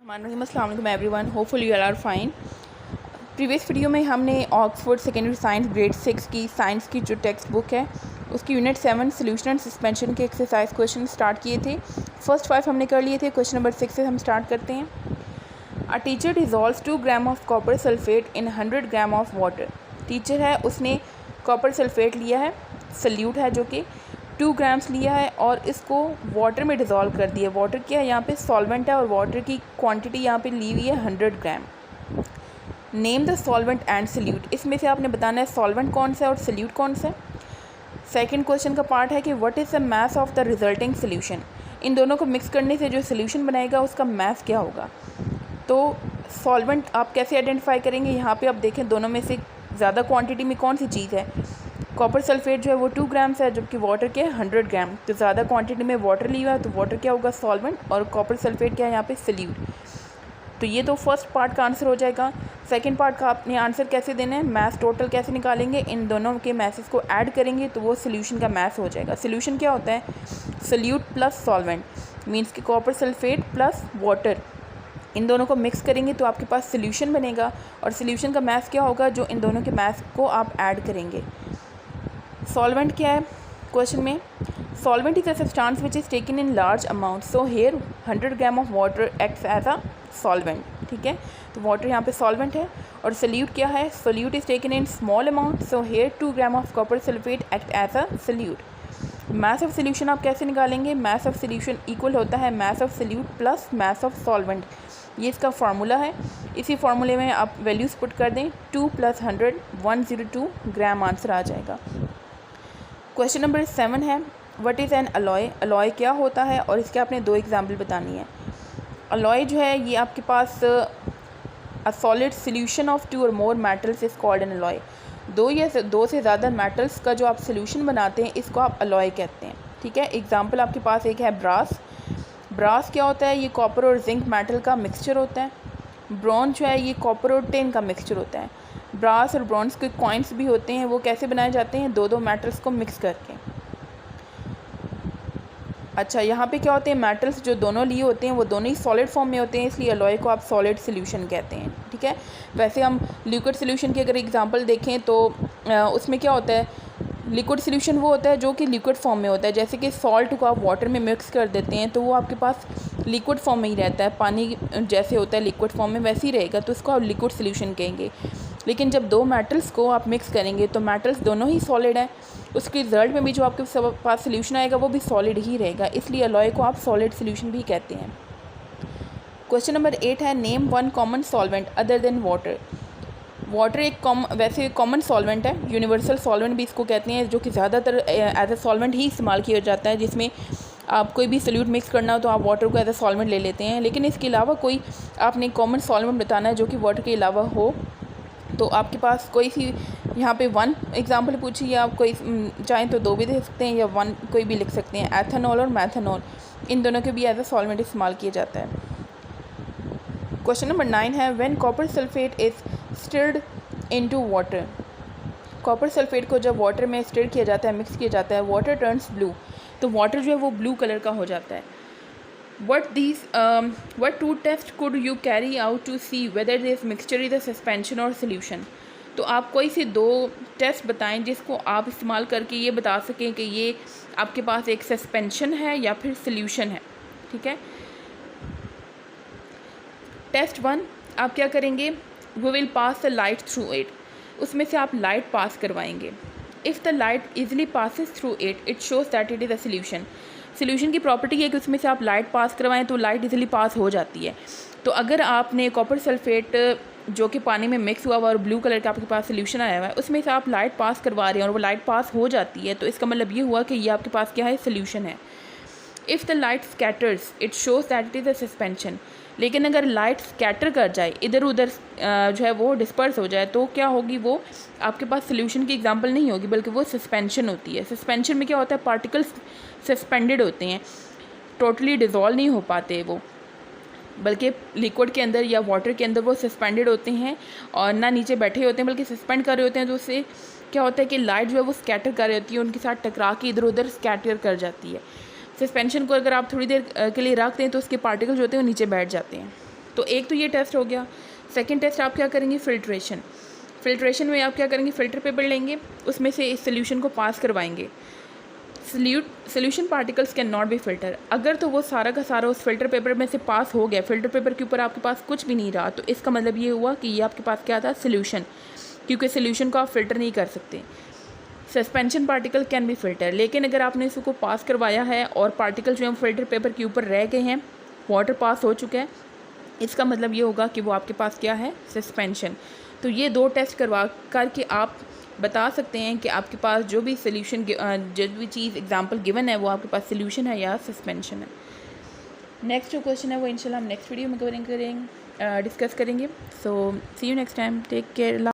अस्सलाम वालेकुम everyone, hopefully you are fine. Previous video में हमने ऑक्सफोर्ड सेकेंडरी साइंस ग्रेड 6 की साइंस की जो टेक्स्ट बुक है उसकी यूनिट 7 सोल्यूशन एंड सस्पेंशन के एक्सरसाइज क्वेश्चन स्टार्ट किए थे। फर्स्ट 5 हमने कर लिए थे। क्वेश्चन नंबर 6 से हम स्टार्ट करते हैं। A teacher dissolves 2 gram of copper sulphate in 100 gram of water. Teacher है, उसने कॉपर सल्फेट लिया है, सल्यूट है जो कि 2 ग्राम्स लिया है और इसको वाटर में डिज़ोल्व कर दिया। वाटर क्या है, यहाँ पे सॉल्वेंट है और वाटर की क्वांटिटी यहाँ पे ली हुई है 100 gram. Name the solvent and solute. इसमें से आपने बताना है सॉल्वेंट कौन सा है और सल्यूट कौन सा है। सेकंड क्वेश्चन का पार्ट है कि what is the mass of the resulting solution. इन दोनों को मिक्स करने से जो सॉल्यूशन बनाएगा उसका मास क्या होगा। तो सॉल्वेंट आप कैसे आइडेंटिफाई करेंगे, यहाँ पे आप देखें दोनों में से ज़्यादा क्वांटिटी में कौन सी चीज़ है। कॉपर सल्फेट जो है वो 2 ग्राम्स है जबकि वाटर क्या है 100 ग्राम। तो ज़्यादा क्वांटिटी में वाटर लिया है तो वाटर क्या होगा, सॉल्वेंट, और कॉपर सल्फेट क्या है यहाँ पे, सल्यूट। तो ये तो फर्स्ट पार्ट का आंसर हो जाएगा। सेकंड पार्ट का आपने आंसर कैसे देना है, मैथ टोटल कैसे निकालेंगे, इन दोनों के मैसेज को ऐड करेंगे तो वो सोल्यूशन का मैथ हो जाएगा। सोल्यूशन क्या होता है, सल्यूट प्लस सॉल्वेंट, मीन्स कि कॉपर सल्फेट प्लस वाटर, इन दोनों को मिक्स करेंगे तो आपके पास सोल्यूशन बनेगा। और सोल्यूशन का मैथ क्या होगा, जो इन दोनों के मैथ को आप ऐड करेंगे। सॉल्वेंट क्या है क्वेश्चन में, solvent is a substance which is taken in large amount, so here 100 gram of water acts as a solvent. ठीक है, तो वाटर यहाँ पे सॉल्वेंट है। और सल्यूट क्या है, solute is taken in small amount, so here 2 gram of copper sulphate act as a solute. Mass of solution आप कैसे निकालेंगे, मास ऑफ सल्यूशन इक्वल होता है mass of solute plus mass of solvent, ये इसका formula है। इसी फार्मूले में आप वैल्यूज़ पुट कर दें, 2 + 100 102 ग्राम आंसर आ जाएगा। क्वेश्चन नंबर 7 है, what is an alloy. Alloy क्या होता है और इसके आपने 2 एग्जाम्पल बतानी है। अलॉय जो है ये आपके पास अ सॉलिड सोल्यूशन ऑफ 2 और मोर metals is called an alloy. 2 से ज़्यादा मेटल्स का जो आप सोल्यूशन बनाते हैं इसको आप अलॉय कहते हैं। ठीक है, एग्जाम्पल आपके पास एक है ब्रास। ब्रास क्या होता है, ये कॉपर और जिंक मेटल का मिक्सचर होता है। ब्रॉन्ज जो है ये कॉपर और टिन का मिक्सचर होता है। ब्रास और ब्रॉन्ज के कॉइन्स भी होते हैं, वो कैसे बनाए जाते हैं, 2 मेटल्स को मिक्स करके। अच्छा, यहाँ पे क्या होते हैं, मेटल्स जो दोनों लिए होते हैं वो दोनों ही सॉलिड फॉर्म में होते हैं, इसलिए अलॉय को आप सॉलिड सोल्यूशन कहते हैं। ठीक है, वैसे हम लिक्विड सोल्यूशन की अगर एग्जांपल देखें तो उसमें क्या होता है, लिक्विड सोल्यूशन वो होता है जो कि लिक्विड फॉर्म में होता है। जैसे कि सॉल्ट को आप वाटर में मिक्स कर देते हैं तो वो आपके पास लिक्विड फॉर्म में ही रहता है, पानी जैसे होता है लिक्विड फॉर्म में वैसे ही रहेगा, तो इसको आप लिक्विड सोल्यूशन कहेंगे। लेकिन जब 2 मेटल्स को आप मिक्स करेंगे तो मेटल्स दोनों ही सॉलिड हैं, उसके रिजल्ट में भी जो आपके पास सोल्यूशन आएगा वो भी सॉलिड ही रहेगा, इसलिए अलॉय को आप सॉलिड सोल्यूशन भी कहते हैं। क्वेश्चन नंबर 8 है, name 1 common solvent other than water. Water एक वैसे कॉमन सॉल्वेंट है, यूनिवर्सल सॉल्वेंट भी इसको कहते हैं, जो कि ज़्यादातर एज ए सॉल्वेंट ही इस्तेमाल किया जाता है। जिसमें आप कोई भी सल्यूट मिक्स करना हो तो आप वाटर को एज ए सॉल्वेंट ले लेते हैं। लेकिन इसके अलावा कोई आपने कॉमन सॉल्वेंट बताना है जो कि वाटर के अलावा हो, तो आपके पास कोई सी यहाँ पे 1 एग्जांपल पूछिए, आप कोई चाहें तो 2 भी दे सकते हैं या 1 कोई भी लिख सकते हैं। एथेनॉल और मैथेनॉल, इन दोनों के भी एज ए सॉल्वेंट इस्तेमाल किया जाता है। क्वेश्चन नंबर 9 है, when copper sulphate is stirred into water. Copper sulphate को जब वाटर में स्टिर किया जाता है, मिक्स किया जाता है, वाटर टर्न्स ब्लू, तो वाटर जो है वो ब्लू कलर का हो जाता है। what 2 tests could you carry out to see whether this mixture is a suspension or solution। तो आप कोई से 2 टेस्ट बताएं जिसको आप इस्तेमाल करके ये बता सकें कि ये आपके पास एक सस्पेंशन है या फिर सोल्यूशन है। ठीक है, टेस्ट 1 आप क्या करेंगे, we will pass the light through it, उसमें से आप लाइट पास करवाएंगे। If the light easily passes through it, it shows that it is a solution. Solution की प्रॉपर्टी है कि उसमें से आप लाइट पास करवाएं तो लाइट इजीली पास हो जाती है। तो अगर आपने कॉपर सल्फेट जो कि पानी में मिक्स हुआ हुआ और ब्लू कलर का आपके पास सोल्यूशन आया हुआ है, उसमें से आप लाइट पास करवा रहे हैं और वो लाइट पास हो जाती है, तो इसका मतलब ये हुआ कि ये आपके पास क्या है, सोल्यूशन है। If the light scatters it shows that it is a suspension. लेकिन अगर लाइट स्कैटर कर जाए, इधर उधर जो है वो डिस्पर्स हो जाए, तो क्या होगी, वो आपके पास सोल्यूशन की एग्जांपल नहीं होगी बल्कि वो सस्पेंशन होती है। सस्पेंशन में क्या होता है, पार्टिकल्स सस्पेंडेड होते हैं, टोटली डिज़ोल्व नहीं हो पाते वो, बल्कि लिक्विड के अंदर या वाटर के अंदर वो सस्पेंडेड होते हैं और ना नीचे बैठे होते हैं बल्कि सस्पेंड कर रहे होते हैं। तो उससे क्या होता है कि लाइट जो है वो स्कैटर कर रही होती है, उनके साथ टकरा के इधर उधर स्कैटर कर जाती है। सस्पेंशन को अगर आप थोड़ी देर के लिए रख दें तो उसके पार्टिकल जो होते हैं वो नीचे बैठ जाते हैं। तो एक तो ये टेस्ट हो गया। सेकंड टेस्ट आप क्या करेंगे, फ़िल्ट्रेशन। फ़िल्ट्रेशन में आप क्या करेंगे, फ़िल्टर पेपर लेंगे, उसमें से इस सोल्यूशन को पास करवाएंगे। Solution particles can not be filter. अगर तो वो सारा का सारा उस फिल्टर पेपर में से पास हो गया, फिल्टर पेपर के ऊपर आपके पास कुछ भी नहीं रहा, तो इसका मतलब ये हुआ कि ये आपके पास क्या था, सोल्यूशन, क्योंकि सोल्यूशन को आप फ़िल्टर नहीं कर सकते। Suspension particle can be filter, लेकिन अगर आपने इसको पास करवाया है और पार्टिकल जो है फिल्टर पेपर के ऊपर रह गए हैं, वाटर पास हो चुका है, इसका मतलब ये होगा कि वो आपके पास क्या है, सस्पेंशन। तो ये दो टेस्ट करवा करके आप बता सकते हैं कि आपके पास जो भी सोल्यूशन, जो भी चीज़ एग्जांपल गिवन है वो आपके पास सोल्यूशन है या सस्पेंशन है। नेक्स्ट जो क्वेश्चन है वो इंशाल्लाह हम नेक्स्ट वीडियो में करेंगे, डिस्कस करेंगे। So see you next time, take care.